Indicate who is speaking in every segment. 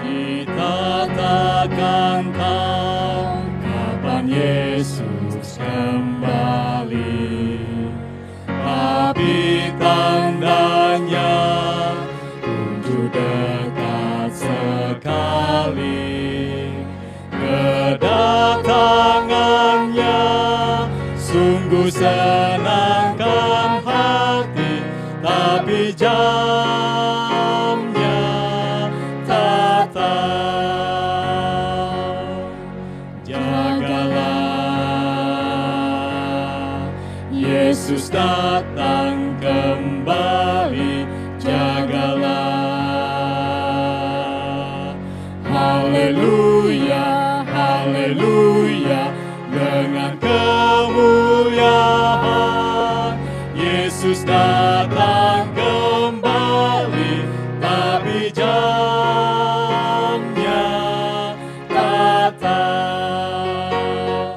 Speaker 1: Kita takkan tahu kapan Yesus kembali, tapi tandanya untuk dekat sekali. Kedatangannya sungguh senangkan hati, tapi jamnya tak tahu. Jagalah, Yesus datang kembali, jagalah. Haleluya, haleluya, dengan kemuliaan Yesus datang kembali, tapi jamnya tak tahu.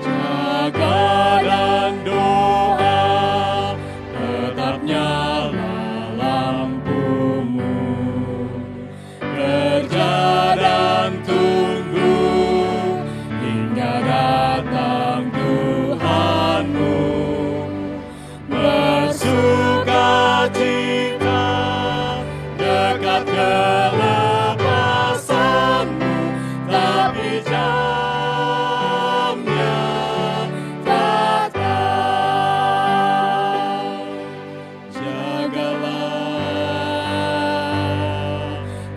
Speaker 1: Jaga dan doa, tetap nyala lampumu. Kerja dan tunggu hingga datang Tuhanmu. Bersuka cita dekat kelepasanmu, tapi jamnya tak tahu. Jagalah,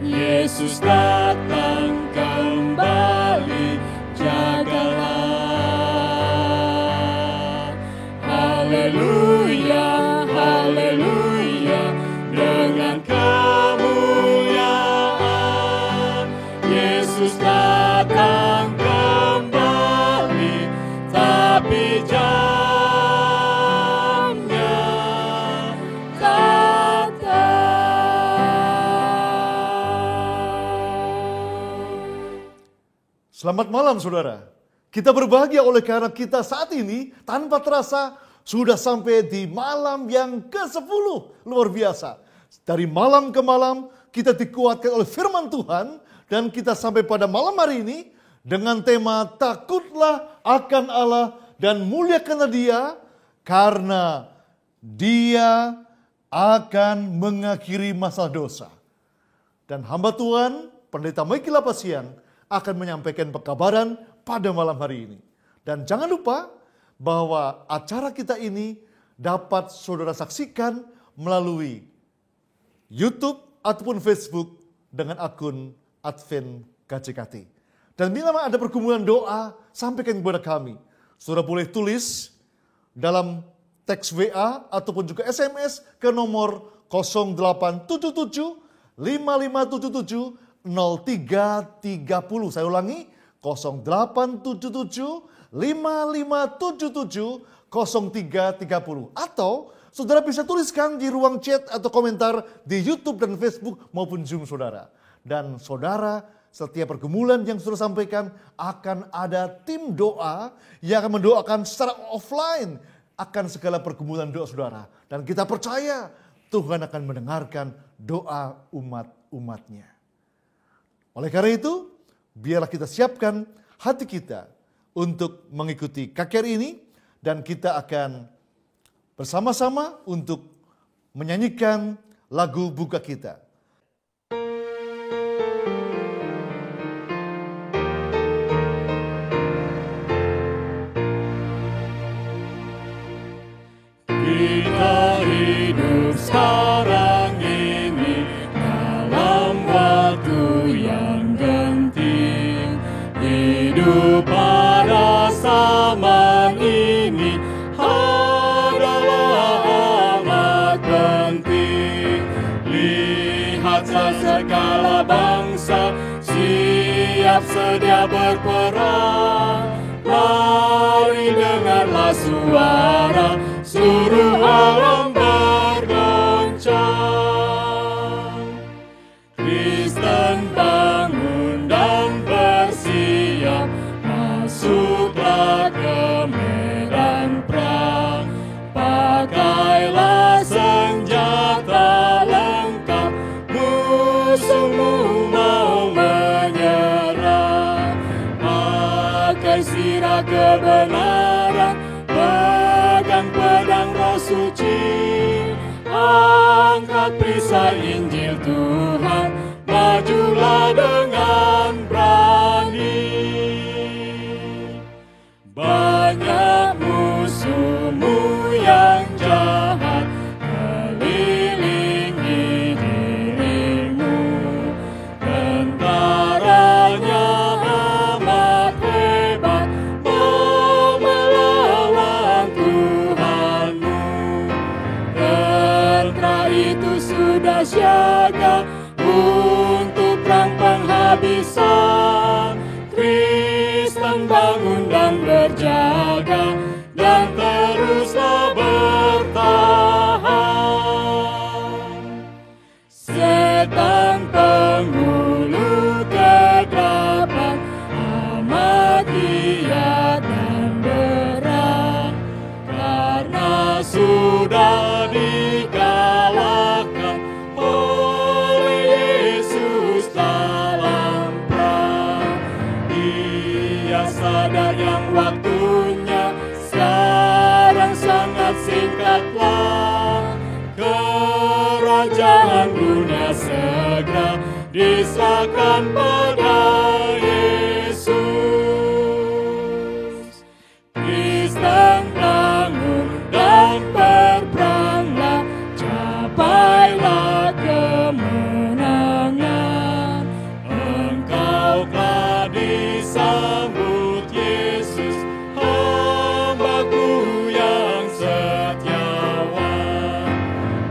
Speaker 1: Yesus datang kembali, jagalah. Haleluya, haleluya, dengan kemuliaan Yesus datang kembali, tapi jamnya tak tahu.
Speaker 2: Selamat malam saudara. Kita berbahagia oleh karena kita saat ini tanpa terasa sudah sampai di malam yang ke-10. Luar biasa. Dari malam ke malam kita dikuatkan oleh firman Tuhan. Dan kita sampai pada malam hari ini dengan tema takutlah akan Allah dan muliakanlah Dia. Karena Dia akan mengakhiri masa dosa. Dan hamba Tuhan, Pendeta Michael Lapasian akan menyampaikan pekabaran pada malam hari ini. Dan jangan lupa bahwa acara kita ini dapat saudara saksikan melalui YouTube ataupun Facebook dengan akun Advent KJKT. Dan bila ada pergumulan doa, sampaikan kepada kami. Saudara boleh tulis dalam teks WA ataupun juga SMS ke nomor 0877 5577 0330. Saya ulangi 0877 5577 0330. Atau saudara bisa tuliskan di ruang chat atau komentar di YouTube dan Facebook maupun Zoom saudara. Dan saudara, setiap pergumulan yang saudara sampaikan akan ada tim doa yang akan mendoakan secara offline akan segala pergumulan doa saudara. Dan kita percaya Tuhan akan mendengarkan doa umat-umatnya. Oleh karena itu, biarlah kita siapkan hati kita untuk mengikuti KKR ini. Dan kita akan bersama-sama untuk menyanyikan lagu buka kita.
Speaker 1: Kita hidup sekarang ini dalam waktu yang genting. Hidup pada zaman ini adalah amat penting. Lihatlah segala bangsa siap sedia berperang. Mari dengarlah suara seluruh alam bergoncang. Kristen bangun dan bersiap, masuklah ke medan perang. Pakailah senjata lengkap, musuhmu mau menyerang. Pakai sirah kebenaran, pegang pedang Roh Suci, angkat perisai Injil Tuhan, majulah dengan berani. Banyak musuhmu yang jahat mengelilingi dirimu, tentaranya amat hebat mau melawan Tuhanmu. Tentara itu sudah siaga untuk perang penghabisan. Kristen bangun dan berjaga dan teruslah bertahan. Setan penghulu kegelapan amat giat dan berat, karena sudah dikalahkan oleh Yesus dalam perang. Dia sadar yang waktunya sekarang sangat singkatlah. Kerajaan dunia segera diserahkan pada Yesus. Kristen bangun dan berperanglah, capailah kemenangan. Engkau telah disambut Yesus, hamba-Ku yang setiawan.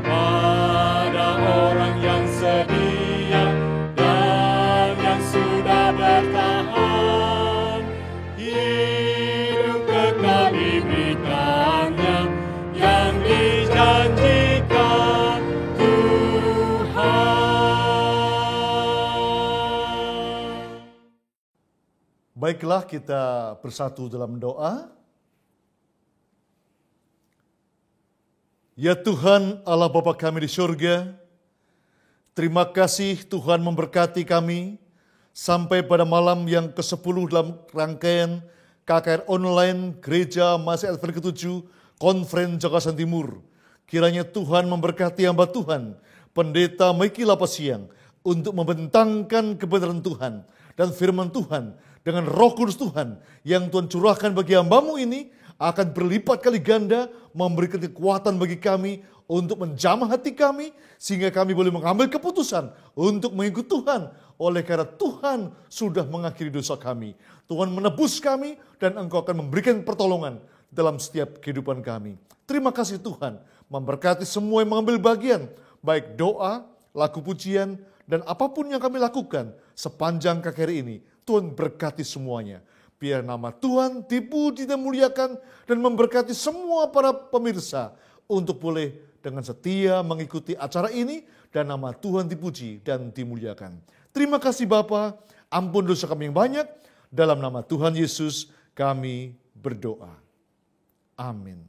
Speaker 1: Pada orang yang sedia dan yang sudah bertahan,
Speaker 2: Baiklah, kita bersatu dalam doa. Ya Tuhan Allah Bapa kami di surga, terima kasih Tuhan memberkati kami sampai pada malam yang ke-10 dalam rangkaian KKR Online Gereja Mahasiswa Advent ke-7 Konferen Jakarta Timur. Kiranya Tuhan memberkati hamba Tuhan, Pendeta Maiki Lapasiang, untuk membentangkan kebenaran Tuhan dan firman Tuhan dengan Roh Kudus Tuhan yang Tuhan curahkan bagi hamba-Mu ini akan berlipat kali ganda, memberikan kekuatan bagi kami untuk menjamah hati kami sehingga kami boleh mengambil keputusan untuk mengikut Tuhan. Oleh karena Tuhan sudah mengakhiri dosa kami, Tuhan menebus kami dan Engkau akan memberikan pertolongan dalam setiap kehidupan kami. Terima kasih Tuhan, memberkati semua yang mengambil bagian, baik doa, lagu pujian, dan apapun yang kami lakukan sepanjang KKR ini. Tuhan berkati semuanya. Biar nama Tuhan dipuji dan muliakan dan memberkati semua para pemirsa untuk boleh dengan setia mengikuti acara ini dan nama Tuhan dipuji dan dimuliakan. Terima kasih Bapa, ampun dosa kami yang banyak. Dalam nama Tuhan Yesus kami berdoa. Amin.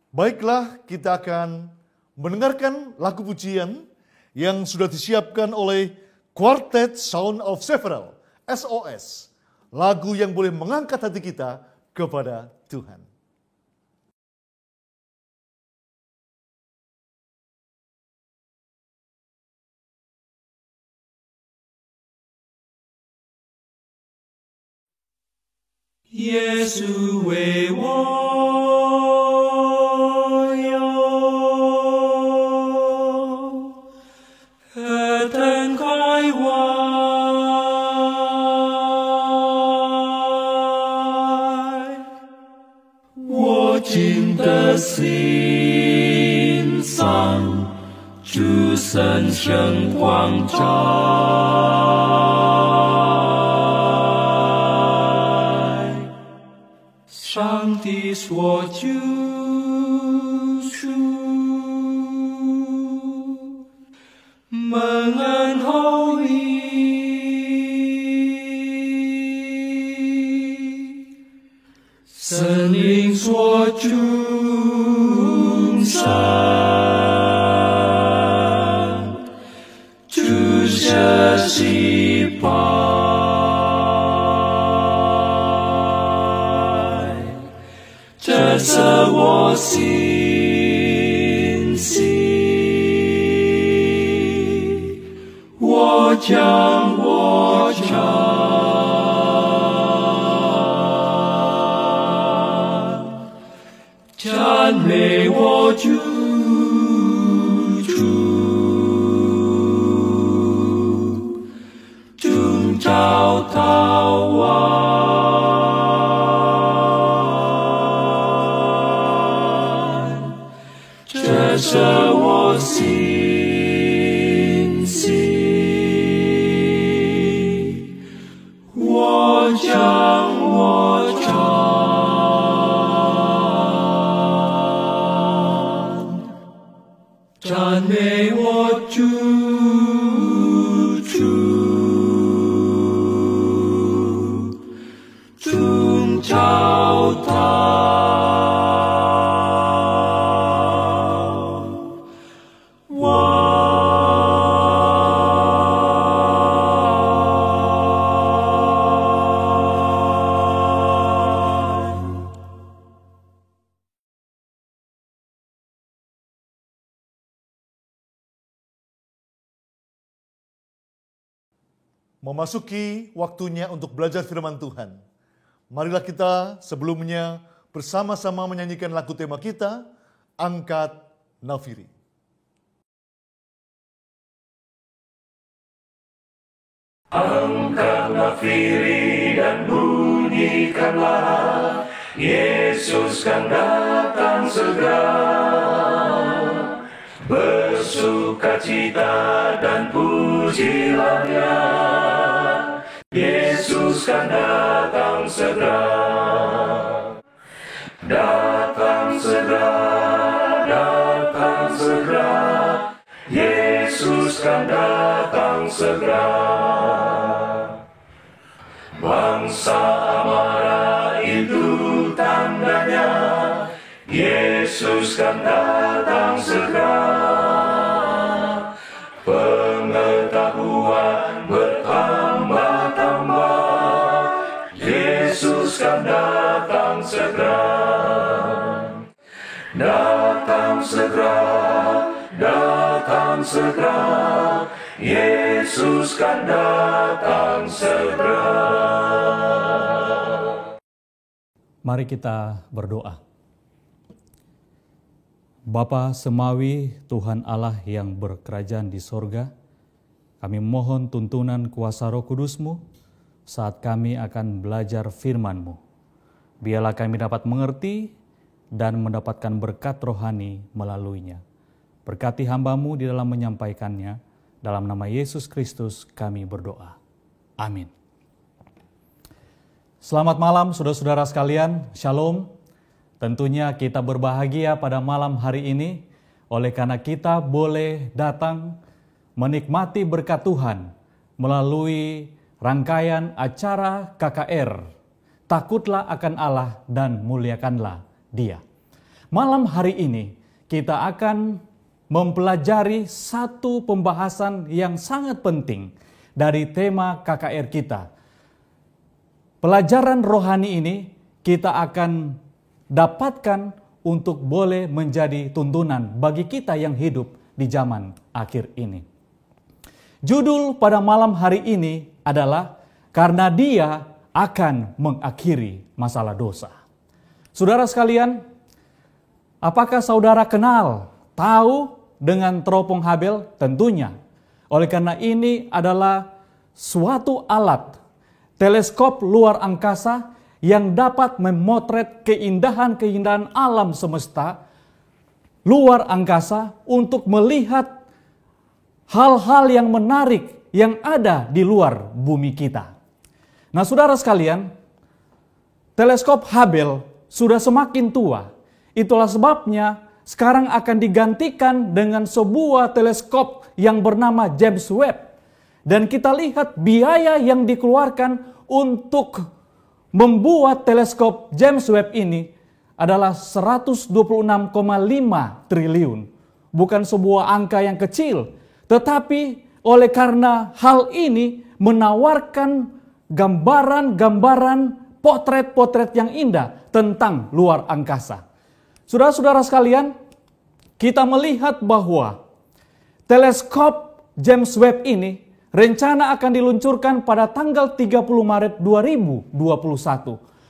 Speaker 2: Baiklah, kita akan mendengarkan lagu pujian yang sudah disiapkan oleh Quartet Sound of Several, SOS, lagu yang boleh mengangkat hati kita kepada Tuhan.
Speaker 1: Yesu为我有何等快活，我竟得欣赏主神圣光照。上帝所救赎，蒙恩厚益，圣灵所重生，主舍细胞。这是我心息，我将赞美我主，终朝到晚。这是我心息，我将赞美我主，终朝到。
Speaker 2: Memasuki waktunya untuk belajar firman Tuhan. Marilah kita sebelumnya bersama-sama menyanyikan lagu tema kita, Angkat Nafiri.
Speaker 1: Angkat nafiri dan bunyikanlah, Yesus kan datang segera. Bersukacita dan pujilah Dia, Yesus kan datang segera. Datang segera, datang segera, Yesus kan datang segera. Bangsa marah itu tandanya, Yesus kan datang segera. Pengetahuan bertambah-tambah, Yesus kan datang segera. Datang segera, datang segera, Yesus kan datang segera.
Speaker 3: Mari kita berdoa. Bapa Semawi, Tuhan Allah yang berkerajaan di sorga, kami mohon tuntunan kuasa Roh Kudus-Mu saat kami akan belajar firman-Mu. Biarlah kami dapat mengerti dan mendapatkan berkat rohani melaluinya. Berkati hamba-Mu di dalam menyampaikannya. Dalam nama Yesus Kristus kami berdoa. Amin. Selamat malam saudara-saudara sekalian. Shalom. Tentunya kita berbahagia pada malam hari ini oleh karena kita boleh datang menikmati berkat Tuhan melalui rangkaian acara KKR. Takutlah akan Allah dan muliakanlah Dia. Malam hari ini kita akan mempelajari satu pembahasan yang sangat penting dari tema KKR kita. Pelajaran rohani ini kita akan dapatkan untuk boleh menjadi tuntunan bagi kita yang hidup di zaman akhir ini. Judul pada malam hari ini adalah Karena Dia akan mengakhiri masalah dosa. Saudara sekalian, apakah saudara kenal, tahu dengan teropong Habel? Tentunya. Oleh karena ini adalah suatu alat teleskop luar angkasa yang dapat memotret keindahan-keindahan alam semesta luar angkasa untuk melihat hal-hal yang menarik yang ada di luar bumi kita. Nah, saudara sekalian, teleskop Hubble sudah semakin tua. Itulah sebabnya sekarang akan digantikan dengan sebuah teleskop yang bernama James Webb. Dan kita lihat biaya yang dikeluarkan untuk membuat teleskop James Webb ini adalah 126,5 triliun. Bukan sebuah angka yang kecil, tetapi oleh karena hal ini menawarkan gambaran-gambaran, potret-potret yang indah tentang luar angkasa. Saudara-saudara sekalian, kita melihat bahwa teleskop James Webb ini rencana akan diluncurkan pada tanggal 30 Maret 2021.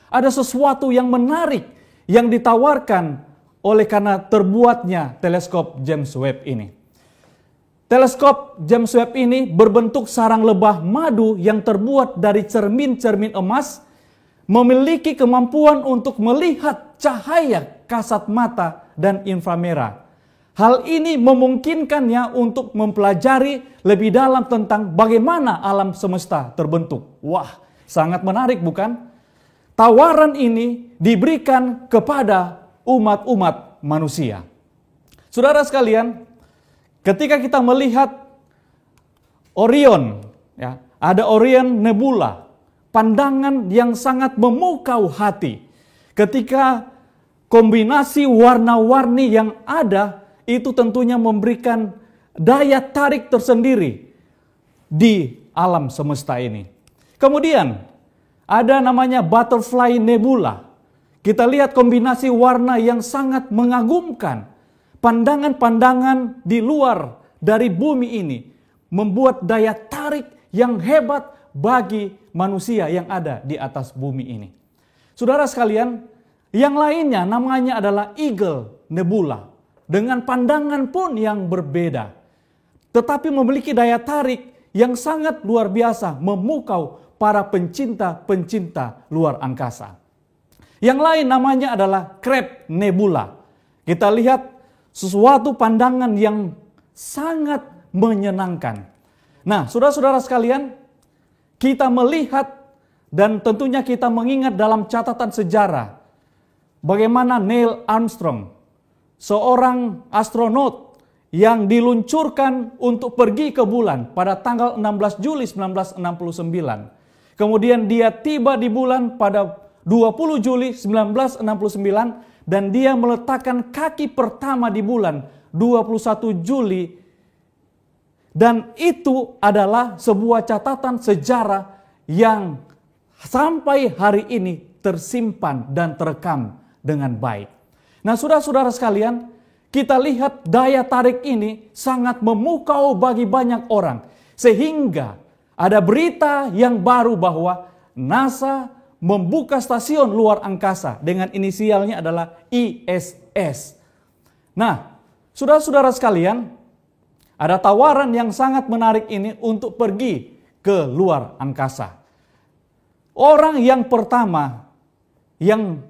Speaker 3: Ada sesuatu yang menarik yang ditawarkan oleh karena terbuatnya teleskop James Webb ini. Teleskop James Webb ini berbentuk sarang lebah madu yang terbuat dari cermin-cermin emas, memiliki kemampuan untuk melihat cahaya kasat mata dan inframerah. Hal ini memungkinkannya untuk mempelajari lebih dalam tentang bagaimana alam semesta terbentuk. Wah, sangat menarik bukan? Tawaran ini diberikan kepada umat-umat manusia. Saudara sekalian, ketika kita melihat Orion, ya, ada Orion Nebula, pandangan yang sangat memukau hati. Ketika kombinasi warna-warni yang ada, itu tentunya memberikan daya tarik tersendiri di alam semesta ini. Kemudian, ada namanya Butterfly Nebula. Kita lihat kombinasi warna yang sangat mengagumkan. Pandangan-pandangan di luar dari bumi ini membuat daya tarik yang hebat bagi manusia yang ada di atas bumi ini. Saudara sekalian, yang lainnya namanya adalah Eagle Nebula. Dengan pandangan pun yang berbeda. Tetapi memiliki daya tarik yang sangat luar biasa memukau para pencinta-pencinta luar angkasa. Yang lain namanya adalah Crab Nebula. Kita lihat sesuatu pandangan yang sangat menyenangkan. Nah, saudara-saudara sekalian, kita melihat dan tentunya kita mengingat dalam catatan sejarah bagaimana Neil Armstrong, seorang astronot yang diluncurkan untuk pergi ke bulan pada tanggal 16 Juli 1969. Kemudian dia tiba di bulan pada 20 Juli 1969 dan dia meletakkan kaki pertama di bulan 21 Juli. Dan itu adalah sebuah catatan sejarah yang sampai hari ini tersimpan dan terekam dengan baik. Nah, saudara-saudara sekalian, kita lihat daya tarik ini sangat memukau bagi banyak orang. Sehingga ada berita yang baru bahwa NASA membuka stasiun luar angkasa dengan inisialnya adalah ISS. Nah, saudara-saudara sekalian, ada tawaran yang sangat menarik ini untuk pergi ke luar angkasa. Orang yang pertama yang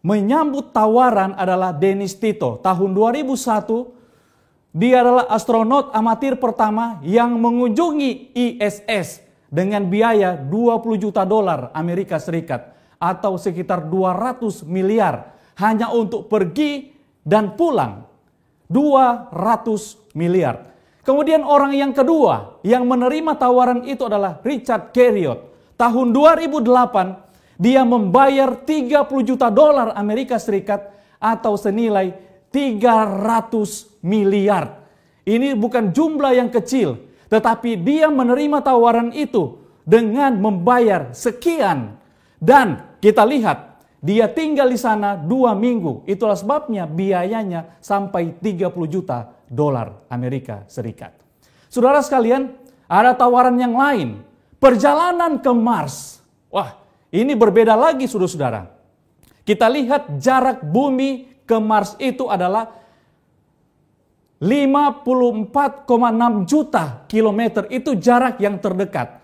Speaker 3: menyambut tawaran adalah Dennis Tito. Tahun 2001, dia adalah astronot amatir pertama yang mengunjungi ISS dengan biaya 20 juta dolar Amerika Serikat atau sekitar 200 miliar hanya untuk pergi dan pulang. 200 miliar. Kemudian orang yang kedua yang menerima tawaran itu adalah Richard Garriott. Tahun 2008, dia membayar 30 juta dolar Amerika Serikat atau senilai 300 miliar. Ini bukan jumlah yang kecil, tetapi dia menerima tawaran itu dengan membayar sekian. Dan kita lihat, dia tinggal di sana 2 minggu. Itulah sebabnya biayanya sampai 30 juta dolar Amerika Serikat. Saudara sekalian, ada tawaran yang lain. Perjalanan ke Mars. Wah, ini berbeda lagi saudara-saudara. Kita lihat jarak bumi ke Mars itu adalah 54,6 juta kilometer. Itu jarak yang terdekat.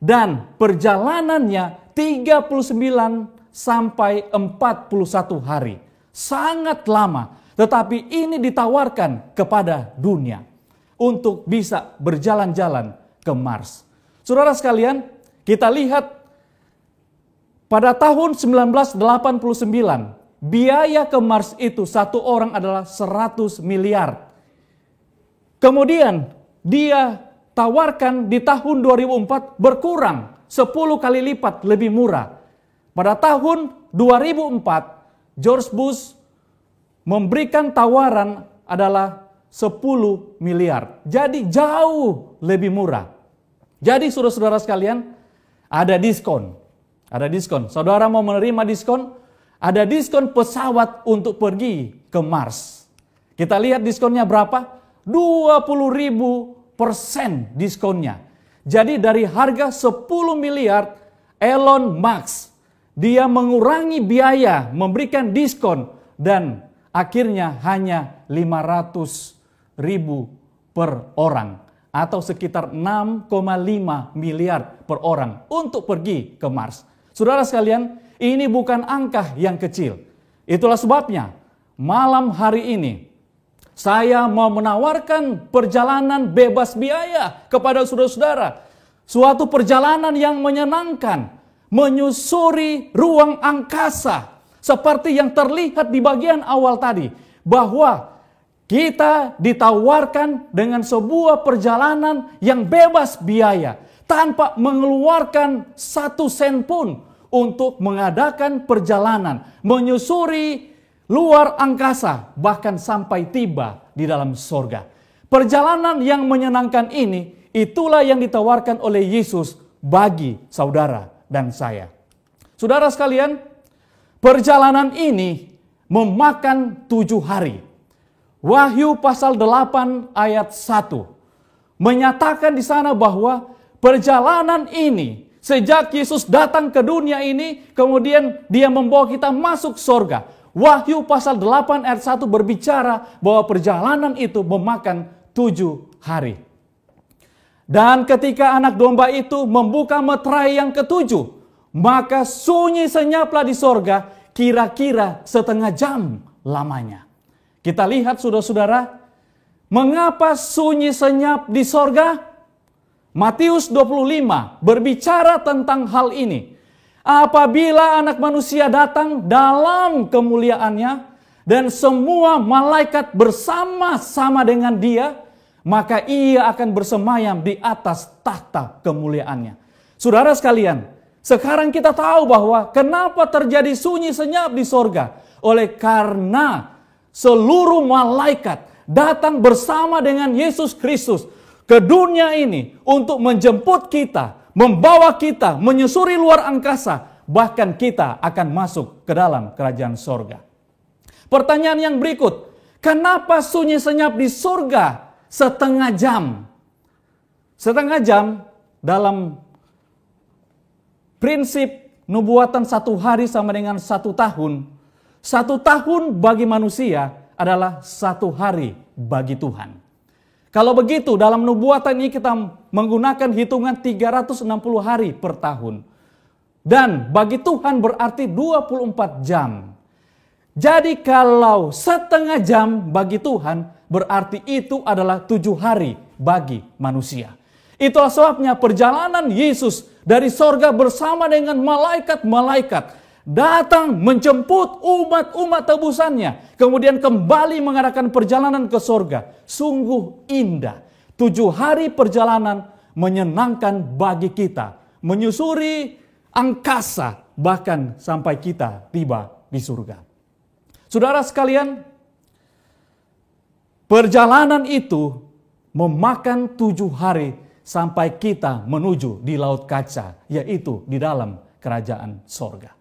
Speaker 3: Dan perjalanannya 39 sampai 41 hari. Sangat lama. Tetapi ini ditawarkan kepada dunia untuk bisa berjalan-jalan ke Mars. Saudara sekalian, kita lihat pada tahun 1989, biaya ke Mars itu satu orang adalah 100 miliar. Kemudian dia tawarkan di tahun 2004 berkurang 10 kali lipat lebih murah. Pada tahun 2004, George Bush memberikan tawaran adalah 10 miliar. Jadi jauh lebih murah. Jadi saudara-saudara sekalian, ada diskon. Ada diskon. Saudara mau menerima diskon? Ada diskon pesawat untuk pergi ke Mars. Kita lihat diskonnya berapa? 20.000% diskonnya. Jadi dari harga 10 miliar, Elon Musk, dia mengurangi biaya, memberikan diskon, dan akhirnya hanya 500.000 per orang. Atau sekitar 6,5 miliar per orang untuk pergi ke Mars. Saudara sekalian, ini bukan angka yang kecil. Itulah sebabnya malam hari ini saya mau menawarkan perjalanan bebas biaya kepada saudara-saudara. Suatu perjalanan yang menyenangkan, menyusuri ruang angkasa. Seperti yang terlihat di bagian awal tadi, bahwa kita ditawarkan dengan sebuah perjalanan yang bebas biaya, tanpa mengeluarkan 1 sen pun untuk mengadakan perjalanan, menyusuri luar angkasa, bahkan sampai tiba di dalam sorga. Perjalanan yang menyenangkan ini, itulah yang ditawarkan oleh Yesus bagi saudara dan saya. Saudara sekalian, perjalanan ini memakan 7 hari. Wahyu pasal 8 ayat 1 menyatakan di sana bahwa perjalanan ini sejak Yesus datang ke dunia ini, kemudian dia membawa kita masuk sorga. Wahyu pasal 8 ayat 1 berbicara bahwa perjalanan itu memakan 7 hari. Dan ketika anak domba itu membuka meterai yang ke-7, maka sunyi senyaplah di sorga kira-kira setengah jam lamanya. Kita lihat saudara-saudara, mengapa sunyi senyap di sorga? Matius 25 berbicara tentang hal ini. Apabila anak manusia datang dalam kemuliaannya dan semua malaikat bersama-sama dengan dia, maka ia akan bersemayam di atas tahta kemuliaannya. Saudara sekalian, sekarang kita tahu bahwa kenapa terjadi sunyi senyap di sorga. Oleh karena seluruh malaikat datang bersama dengan Yesus Kristus ke dunia ini untuk menjemput kita, membawa kita, menyusuri luar angkasa. Bahkan kita akan masuk ke dalam kerajaan sorga. Pertanyaan yang berikut, kenapa sunyi senyap di sorga setengah jam? Setengah jam dalam prinsip nubuatan 1 hari sama dengan 1 tahun. 1 tahun bagi manusia adalah 1 hari bagi Tuhan. Kalau begitu dalam nubuatan ini kita menggunakan hitungan 360 hari per tahun. Dan bagi Tuhan berarti 24 jam. Jadi kalau setengah jam bagi Tuhan berarti itu adalah 7 hari bagi manusia. Itulah sebabnya perjalanan Yesus dari sorga bersama dengan malaikat-malaikat datang menjemput umat-umat tebusannya. Kemudian kembali mengadakan perjalanan ke sorga. Sungguh indah. 7 hari perjalanan menyenangkan bagi kita. Menyusuri angkasa bahkan sampai kita tiba di surga. Saudara sekalian, perjalanan itu memakan 7 hari sampai kita menuju di laut kaca, yaitu di dalam kerajaan sorga.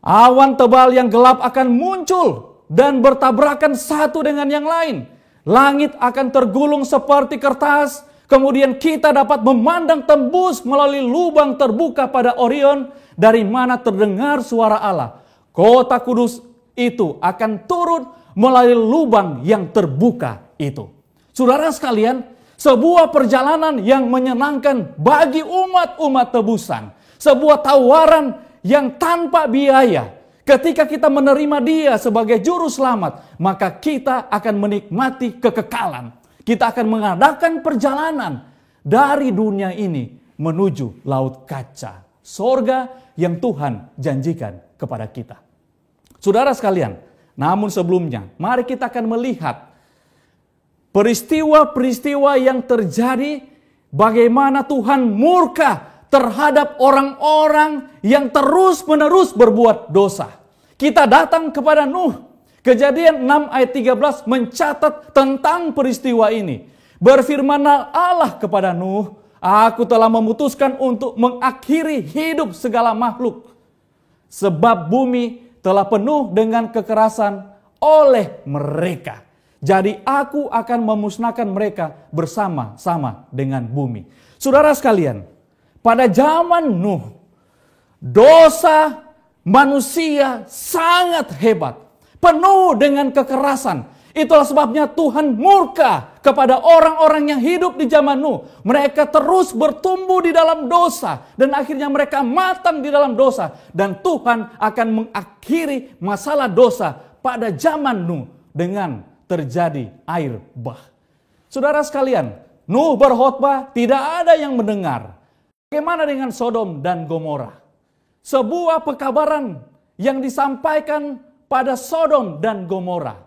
Speaker 3: Awan tebal yang gelap akan muncul dan bertabrakan satu dengan yang lain. Langit akan tergulung seperti kertas, kemudian kita dapat memandang tembus melalui lubang terbuka pada Orion, dari mana terdengar suara Allah. Kota kudus itu akan turun melalui lubang yang terbuka itu. Saudara sekalian, sebuah perjalanan yang menyenangkan bagi umat-umat tebusan. Sebuah tawaran yang tanpa biaya. Ketika kita menerima Dia sebagai juru selamat, maka kita akan menikmati kekekalan. Kita akan mengadakan perjalanan dari dunia ini menuju laut kaca. Sorga yang Tuhan janjikan kepada kita. Saudara sekalian, namun sebelumnya, mari kita akan melihat peristiwa-peristiwa yang terjadi, bagaimana Tuhan murka terhadap orang-orang yang terus-menerus berbuat dosa. Kita datang kepada Nuh. Kejadian 6 ayat 13 mencatat tentang peristiwa ini. Berfirmanlah Allah kepada Nuh, Aku telah memutuskan untuk mengakhiri hidup segala makhluk. Sebab bumi telah penuh dengan kekerasan oleh mereka. Jadi aku akan memusnahkan mereka bersama-sama dengan bumi. Saudara sekalian, pada zaman Nuh, dosa manusia sangat hebat. Penuh dengan kekerasan. Itulah sebabnya Tuhan murka kepada orang-orang yang hidup di zaman Nuh. Mereka terus bertumbuh di dalam dosa. Dan akhirnya mereka matang di dalam dosa. Dan Tuhan akan mengakhiri masalah dosa pada zaman Nuh dengan terjadi air bah. Saudara sekalian, Nuh berkhotbah, tidak ada yang mendengar. Bagaimana dengan Sodom dan Gomora? Sebuah pekabaran yang disampaikan pada Sodom dan Gomora.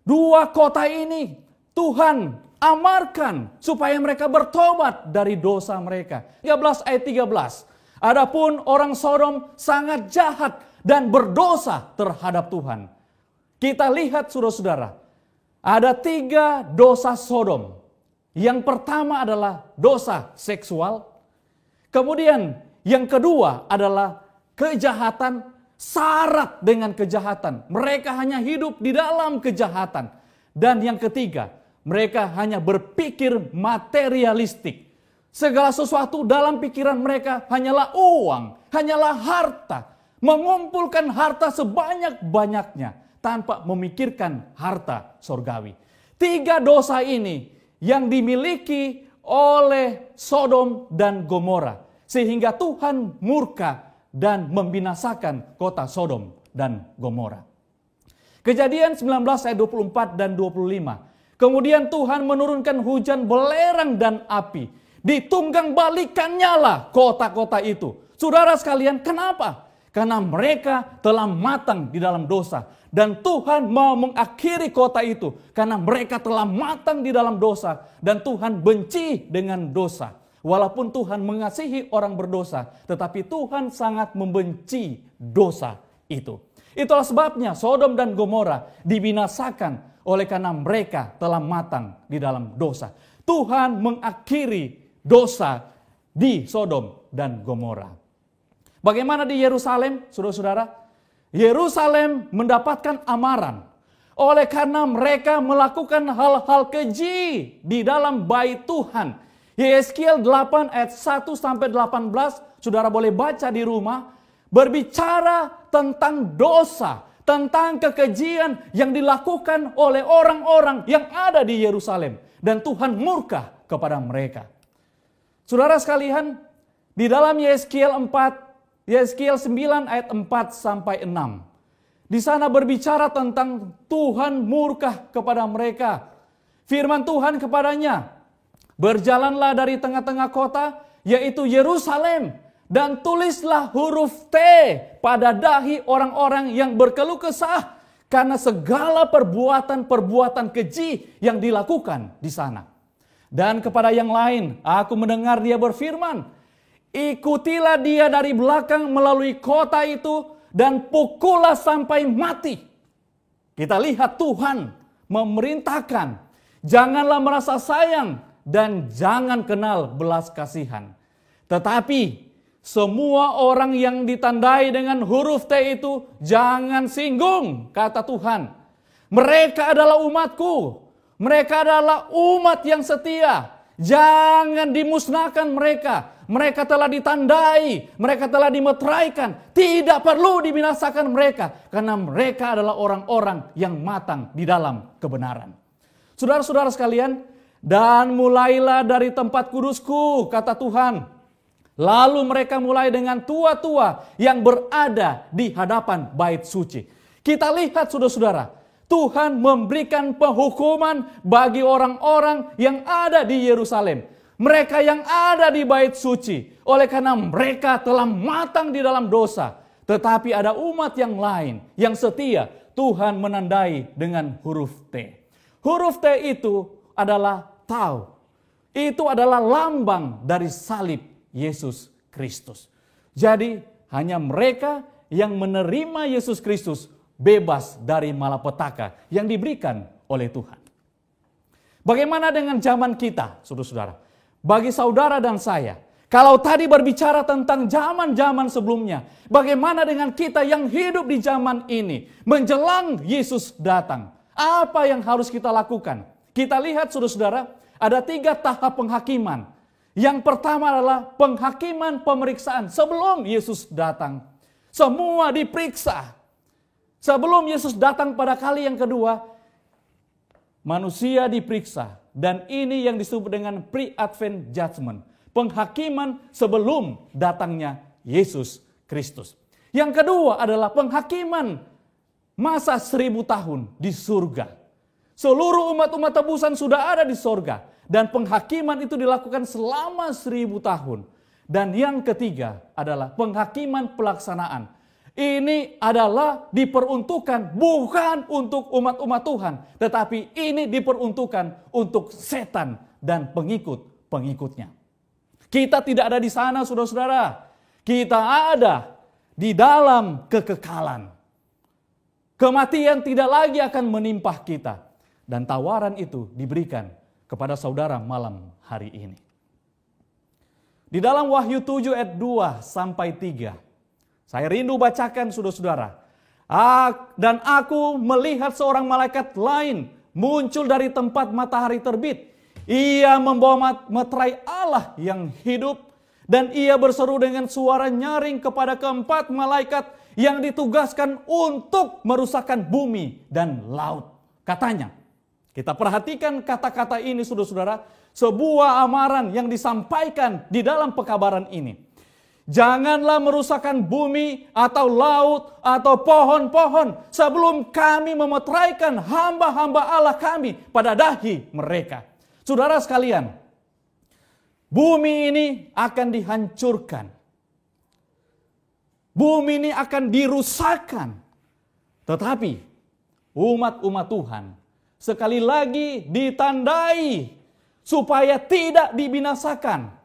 Speaker 3: 2 kota ini Tuhan amarkan supaya mereka bertobat dari dosa mereka. 13 ayat 13. Adapun orang Sodom sangat jahat dan berdosa terhadap Tuhan. Kita lihat saudara-saudara, ada 3 dosa Sodom. Yang pertama adalah dosa seksual. Kemudian yang kedua adalah kejahatan, syarat dengan kejahatan. Mereka hanya hidup di dalam kejahatan. Dan yang ketiga, mereka hanya berpikir materialistik. Segala sesuatu dalam pikiran mereka hanyalah uang, hanyalah harta. Mengumpulkan harta sebanyak-banyaknya tanpa memikirkan harta sorgawi. 3 dosa ini yang dimiliki oleh Sodom dan Gomora. Sehingga Tuhan murka dan membinasakan kota Sodom dan Gomora. Kejadian 19 ayat 24 dan 25. Kemudian Tuhan menurunkan hujan belerang dan api. Ditunggang balikannya lah kota-kota itu. Saudara sekalian, kenapa? Karena mereka telah matang di dalam dosa. Dan Tuhan mau mengakhiri kota itu. Karena mereka telah matang di dalam dosa. Dan Tuhan benci dengan dosa. Walaupun Tuhan mengasihi orang berdosa, tetapi Tuhan sangat membenci dosa itu. Itulah sebabnya Sodom dan Gomora dibinasakan oleh karena mereka telah matang di dalam dosa. Tuhan mengakhiri dosa di Sodom dan Gomora. Bagaimana di Yerusalem, saudara-saudara? Yerusalem mendapatkan amaran oleh karena mereka melakukan hal-hal keji di dalam bait Tuhan. Yeskiel 8 ayat 1 sampai 18, saudara boleh baca di rumah, berbicara tentang dosa, tentang kekejian yang dilakukan oleh orang-orang yang ada di Yerusalem. Dan Tuhan murka kepada mereka. Saudara sekalian, di dalam Yeskiel 9 ayat 4 sampai 6. Di sana berbicara tentang Tuhan murka kepada mereka. Firman Tuhan kepadanya, berjalanlah dari tengah-tengah kota, yaitu Yerusalem, dan tulislah huruf T pada dahi orang-orang yang berkeluh kesah karena segala perbuatan-perbuatan keji yang dilakukan di sana. Dan kepada yang lain, aku mendengar dia berfirman, ikutilah dia dari belakang melalui kota itu dan pukullah sampai mati. Kita lihat Tuhan memerintahkan, janganlah merasa sayang dan jangan kenal belas kasihan. Tetapi semua orang yang ditandai dengan huruf T itu jangan singgung, kata Tuhan. Mereka adalah umatku. Mereka adalah umat yang setia. Jangan dimusnahkan mereka. Mereka telah ditandai. Mereka telah dimeteraikan. Tidak perlu dibinasakan mereka. Karena mereka adalah orang-orang yang matang di dalam kebenaran. Saudara-saudara sekalian, dan mulailah dari tempat kudusku, kata Tuhan. Lalu mereka mulai dengan tua-tua yang berada di hadapan bait suci. Kita lihat saudara-saudara, Tuhan memberikan penghukuman bagi orang-orang yang ada di Yerusalem. Mereka yang ada di bait suci. Oleh karena mereka telah matang di dalam dosa. Tetapi ada umat yang lain yang setia, Tuhan menandai dengan huruf T. Huruf T itu adalah Tau. Itu adalah lambang dari salib Yesus Kristus. Jadi hanya mereka yang menerima Yesus Kristus bebas dari malapetaka yang diberikan oleh Tuhan. Bagaimana dengan zaman kita, saudara-saudara? Bagi saudara dan saya, kalau tadi berbicara tentang zaman-zaman sebelumnya, bagaimana dengan kita yang hidup di zaman ini menjelang Yesus datang? Apa yang harus kita lakukan? Kita lihat saudara-saudara, ada 3 tahap penghakiman. Yang pertama adalah penghakiman pemeriksaan sebelum Yesus datang. Semua diperiksa. Sebelum Yesus datang pada kali yang kedua, manusia diperiksa. Dan ini yang disebut dengan pre-advent judgment. Penghakiman sebelum datangnya Yesus Kristus. Yang kedua adalah penghakiman masa 1000 tahun di surga. Seluruh umat-umat tebusan sudah ada di surga. Dan penghakiman itu dilakukan selama 1000 tahun. Dan yang ketiga adalah penghakiman pelaksanaan. Ini adalah diperuntukkan bukan untuk umat-umat Tuhan. Tetapi ini diperuntukkan untuk setan dan pengikut-pengikutnya. Kita tidak ada di sana saudara-saudara. Kita ada di dalam kekekalan. Kematian tidak lagi akan menimpa kita. Dan tawaran itu diberikan kepada saudara malam hari ini. Di dalam Wahyu 7 ayat 2 sampai 3. Saya rindu bacakan saudara-saudara. Dan aku melihat seorang malaikat lain muncul dari tempat matahari terbit. Ia membawa meterai Allah yang hidup. Dan ia berseru dengan suara nyaring kepada keempat malaikat yang ditugaskan untuk merusakkan bumi dan laut. Katanya, kita perhatikan kata-kata ini saudara-saudara, sebuah amaran yang disampaikan di dalam pekabaran ini. Janganlah merusakkan bumi atau laut atau pohon-pohon sebelum kami memeteraikan hamba-hamba Allah kami pada dahi mereka. Saudara sekalian, bumi ini akan dihancurkan. Bumi ini akan dirusakkan. Tetapi umat-umat Tuhan sekali lagi ditandai supaya tidak dibinasakan.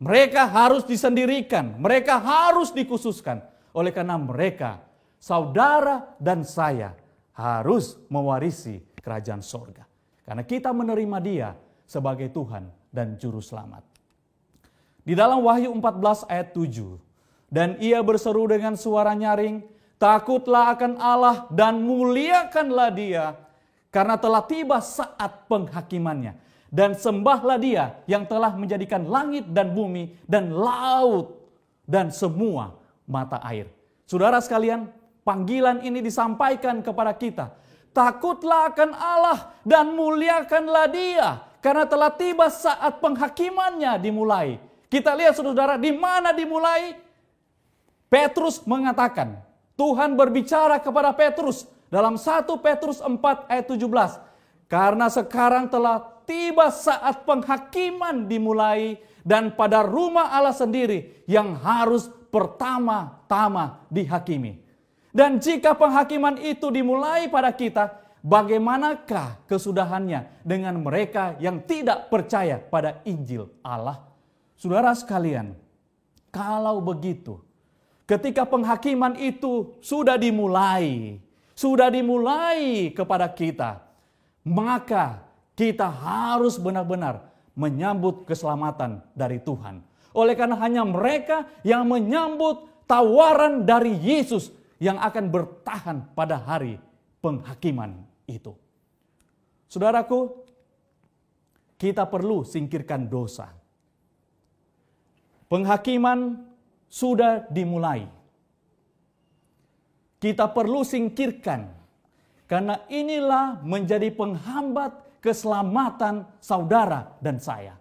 Speaker 3: Mereka harus disendirikan, mereka harus dikhususkan. Oleh karena mereka, saudara dan saya harus mewarisi kerajaan sorga. Karena kita menerima Dia sebagai Tuhan dan Juru Selamat. Di dalam Wahyu 14 ayat 7, dan ia berseru dengan suara nyaring, takutlah akan Allah dan muliakanlah Dia, karena telah tiba saat penghakimannya. Dan sembahlah Dia yang telah menjadikan langit dan bumi dan laut dan semua mata air. Saudara sekalian, panggilan ini disampaikan kepada kita. Takutlah akan Allah dan muliakanlah Dia, karena telah tiba saat penghakimannya dimulai. Kita lihat saudara, di mana dimulai? Petrus mengatakan, Tuhan berbicara kepada Petrus dalam 1 Petrus 4 ayat 17. Karena sekarang telah tiba saat penghakiman dimulai, dan pada rumah Allah sendiri yang harus pertama-tama dihakimi. Dan jika penghakiman itu dimulai pada kita, bagaimanakah kesudahannya dengan mereka yang tidak percaya pada Injil Allah? Saudara sekalian, kalau begitu, ketika penghakiman itu sudah dimulai kepada kita, maka kita harus benar-benar menyambut keselamatan dari Tuhan. Oleh karena hanya mereka yang menyambut tawaran dari Yesus yang akan bertahan pada hari penghakiman itu. Saudaraku, kita perlu singkirkan dosa. Penghakiman sudah dimulai. Kita perlu singkirkan, karena inilah menjadi penghambat keselamatan saudara dan saya.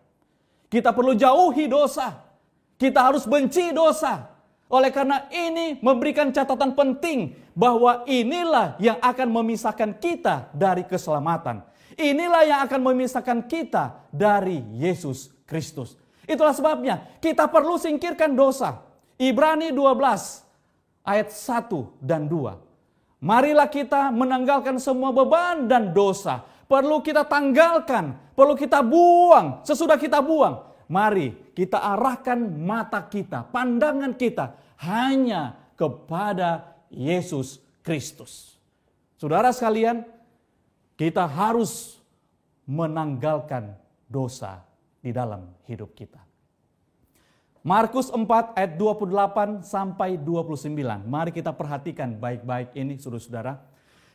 Speaker 3: Kita perlu jauhi dosa. Kita harus benci dosa. Oleh karena ini memberikan catatan penting bahwa inilah yang akan memisahkan kita dari keselamatan. Inilah yang akan memisahkan kita dari Yesus Kristus. Itulah sebabnya kita perlu singkirkan dosa. Ibrani 12 ayat 1 dan 2. Marilah kita menanggalkan semua beban dan dosa. Perlu kita tanggalkan, perlu kita buang. Sesudah kita buang, mari kita arahkan mata kita, pandangan kita hanya kepada Yesus Kristus. Saudara sekalian, kita harus menanggalkan dosa di dalam hidup kita. Markus 4 ayat 28 sampai 29. Mari kita perhatikan baik-baik ini saudara-saudara.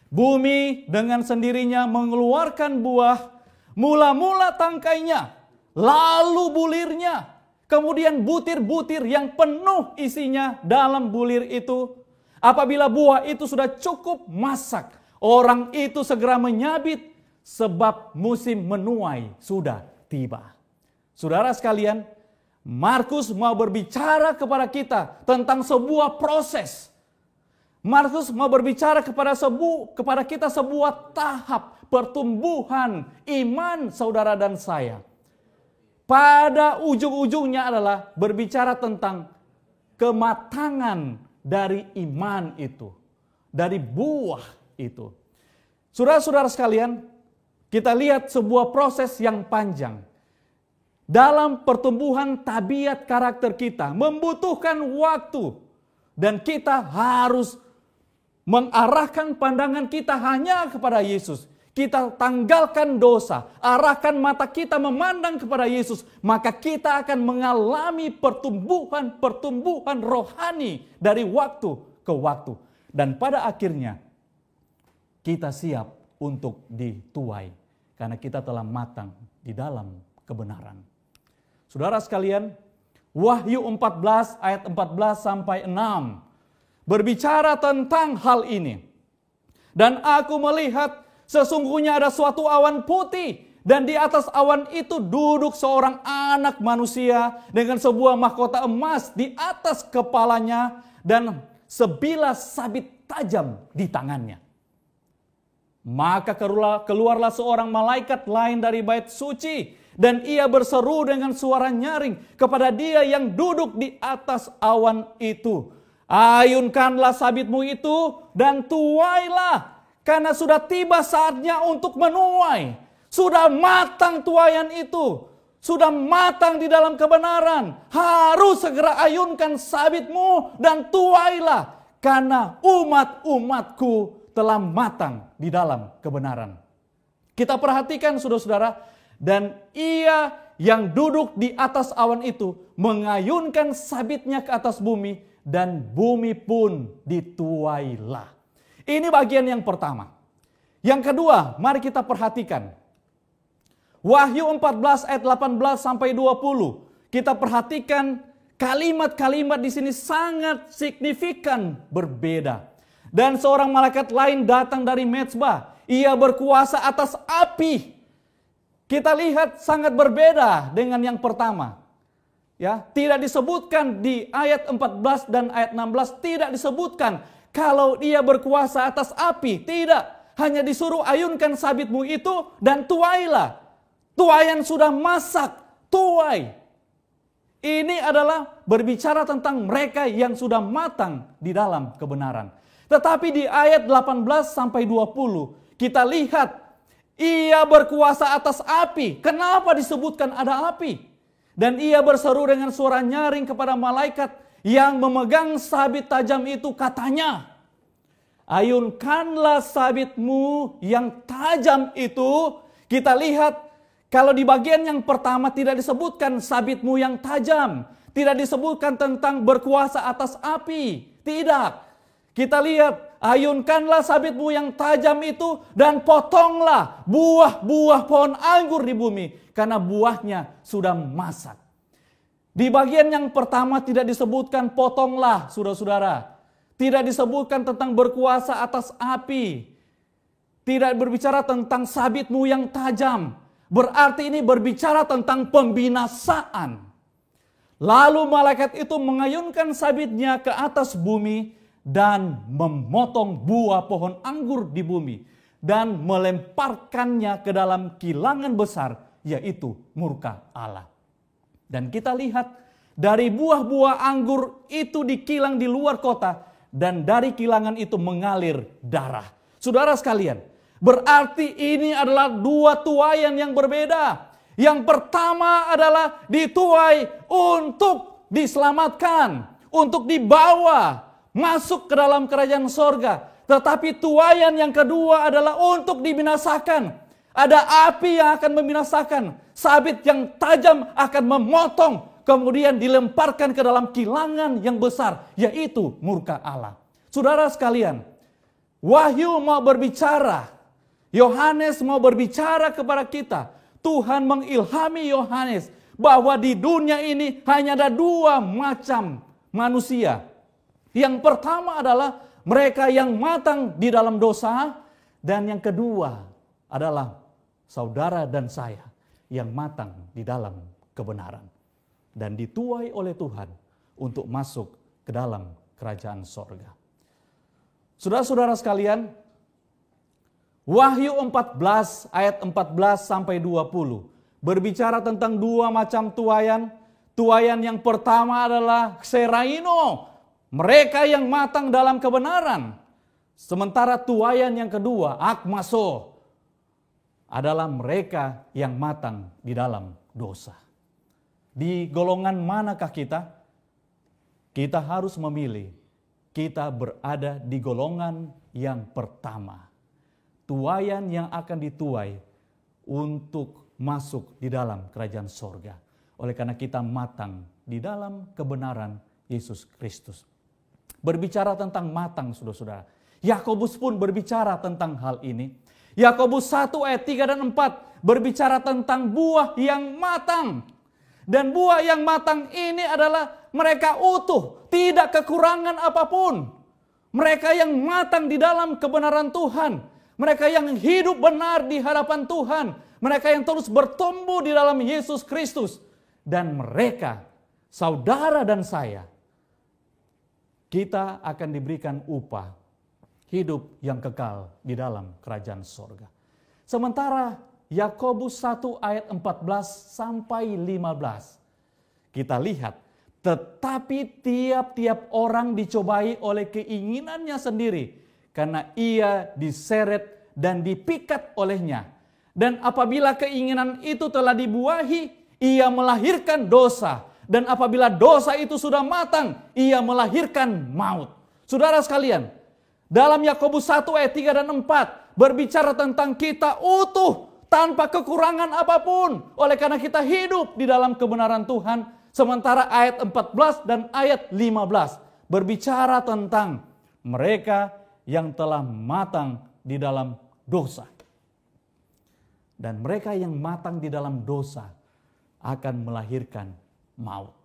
Speaker 3: Bumi dengan sendirinya mengeluarkan buah, mula-mula tangkainya, lalu bulirnya, kemudian butir-butir yang penuh isinya dalam bulir itu. Apabila buah itu sudah cukup masak, orang itu segera menyabit sebab musim menuai sudah tiba. Saudara sekalian, Markus mau berbicara kepada kita tentang sebuah proses. Markus mau berbicara kepada kita sebuah tahap pertumbuhan iman saudara dan saya. Pada ujung-ujungnya adalah berbicara tentang kematangan dari iman itu, dari buah itu. Saudara-saudara sekalian, kita lihat sebuah proses yang panjang. Dalam pertumbuhan tabiat karakter kita membutuhkan waktu, dan kita harus mengarahkan pandangan kita hanya kepada Yesus. Kita tanggalkan dosa, arahkan mata kita memandang kepada Yesus, maka kita akan mengalami pertumbuhan rohani dari waktu ke waktu. Dan pada akhirnya kita siap untuk dituai karena kita telah matang di dalam kebenaran. Saudara sekalian, Wahyu 14 ayat 14 sampai 6 berbicara tentang hal ini. Dan aku melihat sesungguhnya ada suatu awan putih, dan di atas awan itu duduk seorang anak manusia dengan sebuah mahkota emas di atas kepalanya dan sebilas sabit tajam di tangannya. Maka keluarlah seorang malaikat lain dari bait suci, dan ia berseru dengan suara nyaring kepada dia yang duduk di atas awan itu. Ayunkanlah sabitmu itu dan tuailah, karena sudah tiba saatnya untuk menuai. Sudah matang tuaian itu. sudah matang di dalam kebenaran, harus segera ayunkan sabitmu dan tuailah, karena umat-umatku telah matang di dalam kebenaran. Kita perhatikan saudara-saudara, dan ia yang duduk di atas awan itu mengayunkan sabitnya ke atas bumi, dan bumi pun dituailah. Ini bagian yang pertama. Yang kedua, mari kita perhatikan. Wahyu 14 ayat 18 sampai 20. Kita perhatikan kalimat-kalimat di sini sangat signifikan berbeda. Dan seorang malaikat lain datang dari mezbah. Ia berkuasa atas api. Kita lihat sangat berbeda dengan yang pertama. Ya, tidak disebutkan di ayat 14 dan ayat 16, tidak disebutkan kalau dia berkuasa atas api. Tidak, hanya disuruh ayunkan sabitmu itu dan tuailah. Tuayan sudah masak, tuai. Ini adalah berbicara tentang mereka yang sudah matang di dalam kebenaran. Tetapi di ayat 18 sampai 20, kita lihat ia berkuasa atas api. Kenapa disebutkan ada api? Dan ia berseru dengan suara nyaring kepada malaikat yang memegang sabit tajam itu, katanya, ayunkanlah sabitmu yang tajam itu. Kita lihat kalau di bagian yang pertama tidak disebutkan sabitmu yang tajam. Tidak disebutkan tentang berkuasa atas api. Tidak. Kita lihat, ayunkanlah sabitmu yang tajam itu dan potonglah buah-buah pohon anggur di bumi, karena buahnya sudah masak. Di bagian yang pertama tidak disebutkan potonglah, saudara-saudara. Tidak disebutkan tentang berkuasa atas api. Tidak berbicara tentang sabitmu yang tajam. Berarti ini berbicara tentang pembinasaan. Lalu malaikat itu mengayunkan sabitnya ke atas bumi dan memotong buah pohon anggur di bumi dan melemparkannya ke dalam kilangan besar, yaitu murka Allah. Dan kita lihat dari buah-buah anggur itu dikilang di luar kota, dan dari kilangan itu mengalir darah. Saudara sekalian, berarti ini adalah dua tuaian yang berbeda. Yang pertama adalah dituai untuk diselamatkan, untuk dibawa masuk ke dalam kerajaan sorga. Tetapi tuaian yang kedua adalah untuk dibinasakan. Ada api yang akan membinasakan. Sabit yang tajam akan memotong. Kemudian dilemparkan ke dalam kilangan yang besar. Yaitu murka Allah. Saudara sekalian, Wahyu mau berbicara. Yohanes mau berbicara kepada kita. Tuhan mengilhami Yohanes bahwa di dunia ini hanya ada dua macam manusia. Yang pertama adalah mereka yang matang di dalam dosa, dan yang kedua adalah saudara dan saya yang matang di dalam kebenaran dan dituai oleh Tuhan untuk masuk ke dalam kerajaan sorga. Saudara-saudara sekalian, Wahyu 14 ayat 14 sampai 20 berbicara tentang dua macam tuaian. Tuaian yang pertama adalah Xeraino, mereka yang matang dalam kebenaran. Sementara tuaian yang kedua, Akmaso, adalah mereka yang matang di dalam dosa. Di golongan manakah kita? Kita harus memilih. Kita berada di golongan yang pertama. Tuaian yang akan dituai untuk masuk di dalam kerajaan sorga. Oleh karena kita matang di dalam kebenaran Yesus Kristus. Berbicara tentang matang, saudara-saudara. Yakobus pun berbicara tentang hal ini. Yakobus 1 ayat 3 dan 4 berbicara tentang buah yang matang. Dan buah yang matang ini adalah mereka utuh, tidak kekurangan apapun. Mereka yang matang di dalam kebenaran Tuhan. Mereka yang hidup benar di hadapan Tuhan. Mereka yang terus bertumbuh di dalam Yesus Kristus. Dan mereka, saudara dan saya, kita akan diberikan upah hidup yang kekal di dalam kerajaan sorga. Sementara Yakobus 1 ayat 14 sampai 15. Kita lihat, tetapi tiap-tiap orang dicobai oleh keinginannya sendiri, karena ia diseret dan dipikat olehnya. Dan apabila keinginan itu telah dibuahi, ia melahirkan dosa. Dan apabila dosa itu sudah matang, ia melahirkan maut. Saudara sekalian, dalam Yakobus 1 ayat 3 dan 4 berbicara tentang kita utuh tanpa kekurangan apapun. Oleh karena kita hidup di dalam kebenaran Tuhan. Sementara ayat 14 dan ayat 15 berbicara tentang mereka yang telah matang di dalam dosa. Dan mereka yang matang di dalam dosa akan melahirkan maut.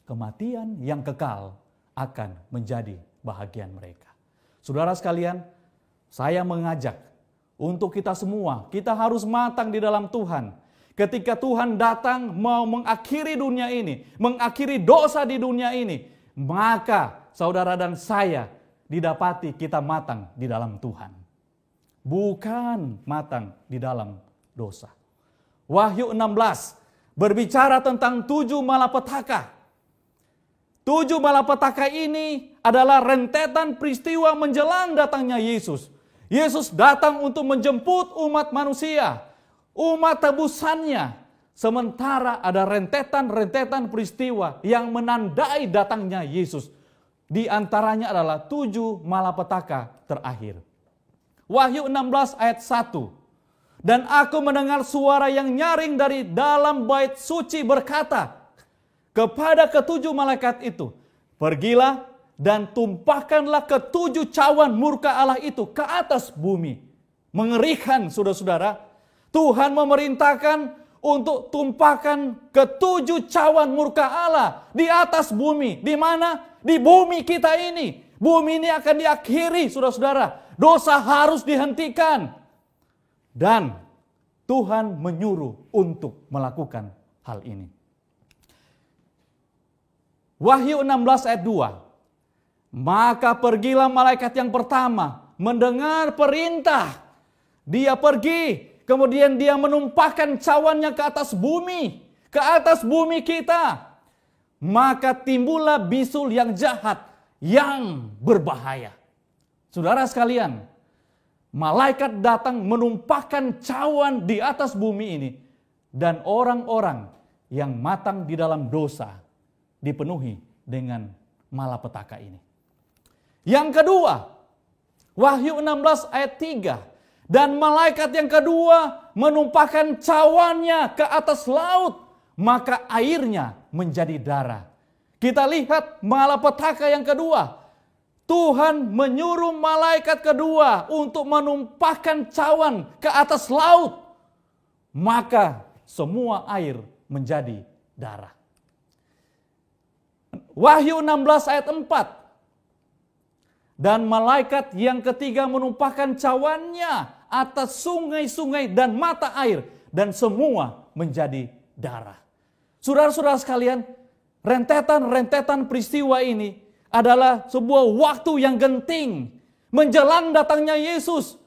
Speaker 3: Kematian yang kekal akan menjadi bahagian mereka. Saudara sekalian, saya mengajak untuk kita semua, kita harus matang di dalam Tuhan. Ketika Tuhan datang mau mengakhiri dunia ini, mengakhiri dosa di dunia ini, maka saudara dan saya didapati kita matang di dalam Tuhan. Bukan matang di dalam dosa. Wahyu 16 berbicara tentang 7 malapetaka. 7 malapetaka ini adalah rentetan peristiwa menjelang datangnya Yesus. Yesus datang untuk menjemput umat manusia, umat tebusannya. Sementara ada rentetan-rentetan peristiwa yang menandai datangnya Yesus. Di antaranya adalah 7 malapetaka terakhir. Wahyu 16 ayat 1. Dan aku mendengar suara yang nyaring dari dalam bait suci berkata kepada ke-7 malaikat itu, pergilah dan tumpahkanlah ke-7 cawan murka Allah itu ke atas bumi. Mengerikan saudara-saudara, Tuhan memerintahkan untuk tumpahkan ke-7 cawan murka Allah di atas bumi. Di mana? Di bumi kita ini. Bumi ini akan diakhiri saudara-saudara. Dosa harus dihentikan. Dan Tuhan menyuruh untuk melakukan hal ini. Wahyu 16 ayat 2. Maka pergilah malaikat yang pertama mendengar perintah. Dia pergi, kemudian dia menumpahkan cawannya ke atas bumi kita. Maka timbullah bisul yang jahat, yang berbahaya. Saudara sekalian, malaikat datang menumpahkan cawan di atas bumi ini. Dan orang-orang yang matang di dalam dosa dipenuhi dengan malapetaka ini. Yang kedua, Wahyu 16 ayat 3. Dan malaikat yang kedua menumpahkan cawannya ke atas laut. Maka airnya menjadi darah. Kita lihat malapetaka yang kedua. Tuhan menyuruh malaikat kedua untuk menumpahkan cawan ke atas laut. Maka semua air menjadi darah. Wahyu 16 ayat 4. Dan malaikat yang ketiga menumpahkan cawannya atas sungai-sungai dan mata air. Dan semua menjadi darah. Saudara-saudara sekalian, rentetan-rentetan peristiwa ini adalah sebuah waktu yang genting menjelang datangnya Yesus.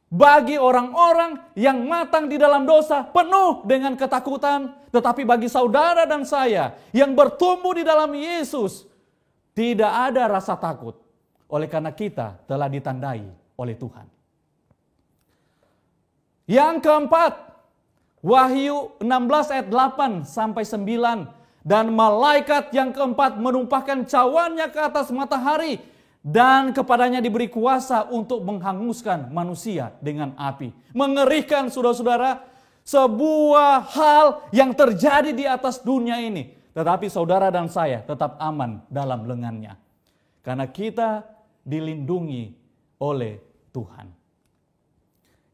Speaker 3: Bagi orang-orang yang matang di dalam dosa penuh dengan ketakutan. Tetapi bagi saudara dan saya yang bertumbuh di dalam Yesus, tidak ada rasa takut. Oleh karena kita telah ditandai oleh Tuhan. Yang keempat, Wahyu 16 ayat 8 sampai 9. Dan malaikat yang keempat menumpahkan cawannya ke atas matahari. Dan kepadanya diberi kuasa untuk menghanguskan manusia dengan api. Mengerikan saudara-saudara, sebuah hal yang terjadi di atas dunia ini. Tetapi saudara dan saya tetap aman dalam lengannya. Karena kita dilindungi oleh Tuhan.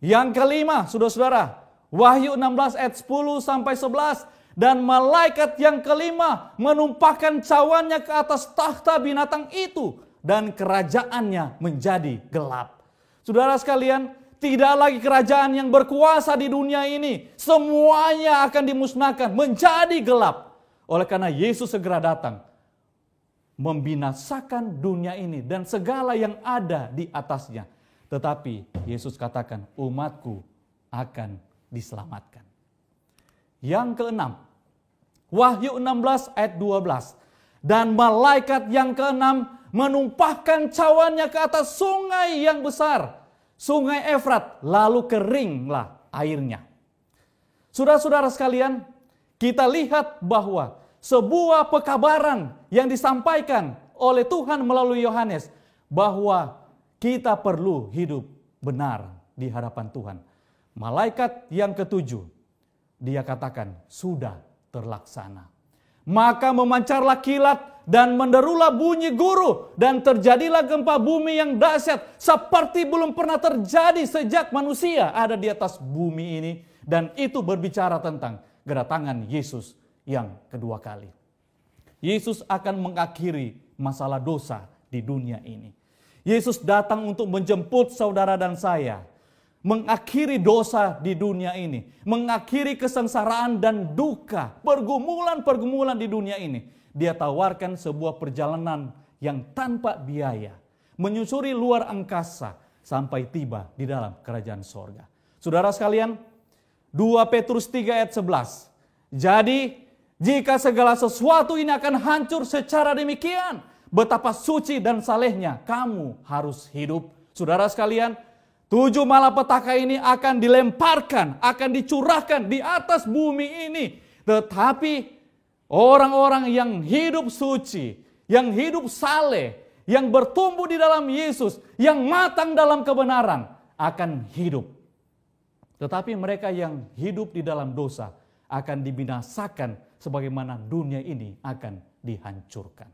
Speaker 3: Yang kelima, saudara-saudara, Wahyu 16 ayat 10 sampai 11. Dan malaikat yang kelima menumpahkan cawannya ke atas takhta binatang itu. Dan kerajaannya menjadi gelap. Saudara sekalian, tidak lagi kerajaan yang berkuasa di dunia ini. Semuanya akan dimusnahkan, menjadi gelap. Oleh karena Yesus segera datang. Membinasakan dunia ini dan segala yang ada di atasnya. Tetapi Yesus katakan, umatku akan diselamatkan. Yang keenam, Wahyu 16 ayat 12. Dan malaikat yang keenam menumpahkan cawannya ke atas sungai yang besar. Sungai Efrat, lalu keringlah airnya. Saudara-saudara sekalian, kita lihat bahwa sebuah pekabaran yang disampaikan oleh Tuhan melalui Yohanes bahwa kita perlu hidup benar di hadapan Tuhan. Malaikat yang ketujuh, dia katakan sudah terlaksana. Maka memancarlah kilat dan menderulah bunyi guru dan terjadilah gempa bumi yang dahsyat seperti belum pernah terjadi sejak manusia ada di atas bumi ini. Dan itu berbicara tentang kedatangan Yesus yang kedua kali. Yesus akan mengakhiri masalah dosa di dunia ini. Yesus datang untuk menjemput saudara dan saya, mengakhiri dosa di dunia ini, mengakhiri kesengsaraan dan duka, pergumulan-pergumulan di dunia ini. Dia tawarkan sebuah perjalanan yang tanpa biaya, menyusuri luar angkasa sampai tiba di dalam kerajaan sorga. Saudara sekalian, 2 Petrus 3 ayat 11. Jadi, jika segala sesuatu ini akan hancur secara demikian, betapa suci dan salehnya kamu harus hidup. Saudara sekalian, 7 malapetaka ini akan dilemparkan, akan dicurahkan di atas bumi ini. Tetapi orang-orang yang hidup suci, yang hidup saleh, yang bertumbuh di dalam Yesus, yang matang dalam kebenaran, akan hidup. Tetapi mereka yang hidup di dalam dosa akan dibinasakan sebagaimana dunia ini akan dihancurkan.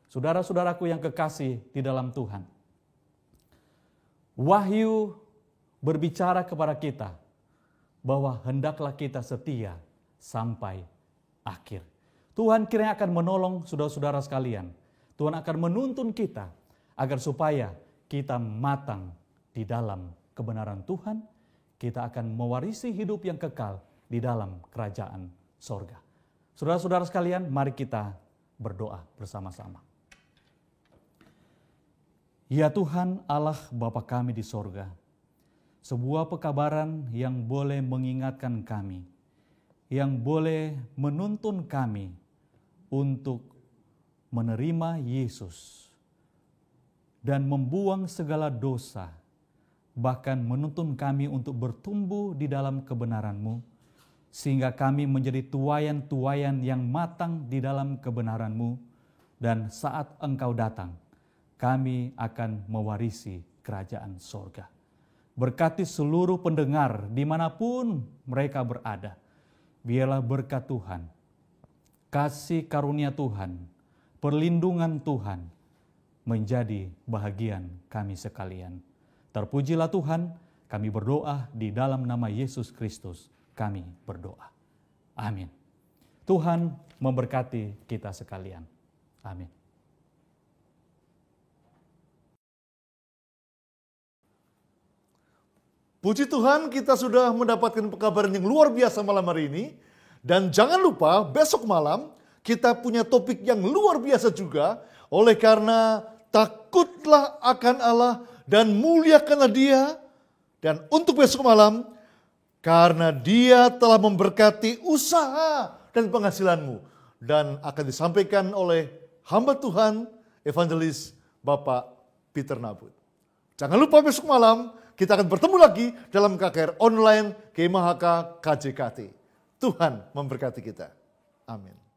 Speaker 3: Saudara-saudaraku yang kekasih di dalam Tuhan, Wahyu berbicara kepada kita bahwa hendaklah kita setia sampai akhir. Tuhan kiranya akan menolong saudara-saudara sekalian. Tuhan akan menuntun kita agar supaya kita matang di dalam kebenaran Tuhan. Kita akan mewarisi hidup yang kekal di dalam kerajaan sorga. Saudara-saudara sekalian, mari kita berdoa bersama-sama. Ya Tuhan Allah Bapa kami di sorga, sebuah pekabaran yang boleh mengingatkan kami, yang boleh menuntun kami untuk menerima Yesus dan membuang segala dosa, bahkan menuntun kami untuk bertumbuh di dalam kebenaran-Mu, sehingga kami menjadi tuayan-tuayan yang matang di dalam kebenaran-Mu, dan saat Engkau datang, kami akan mewarisi kerajaan sorga. Berkati seluruh pendengar dimanapun mereka berada. Biarlah berkat Tuhan, kasih karunia Tuhan, perlindungan Tuhan menjadi bahagian kami sekalian. Terpujilah Tuhan, kami berdoa di dalam nama Yesus Kristus, kami berdoa. Amin. Tuhan memberkati kita sekalian. Amin.
Speaker 2: Puji Tuhan, kita sudah mendapatkan pekabaran yang luar biasa malam hari ini. Dan jangan lupa, besok malam kita punya topik yang luar biasa juga. Oleh karena takutlah akan Allah dan muliakanlah Dia. Dan untuk besok malam, karena Dia telah memberkati usaha dan penghasilanmu. Dan akan disampaikan oleh hamba Tuhan, Evangelis Bapak Peter Nabut. Jangan lupa besok malam, kita akan bertemu lagi dalam KKR Online KMHK KJKT. Tuhan memberkati kita. Amin.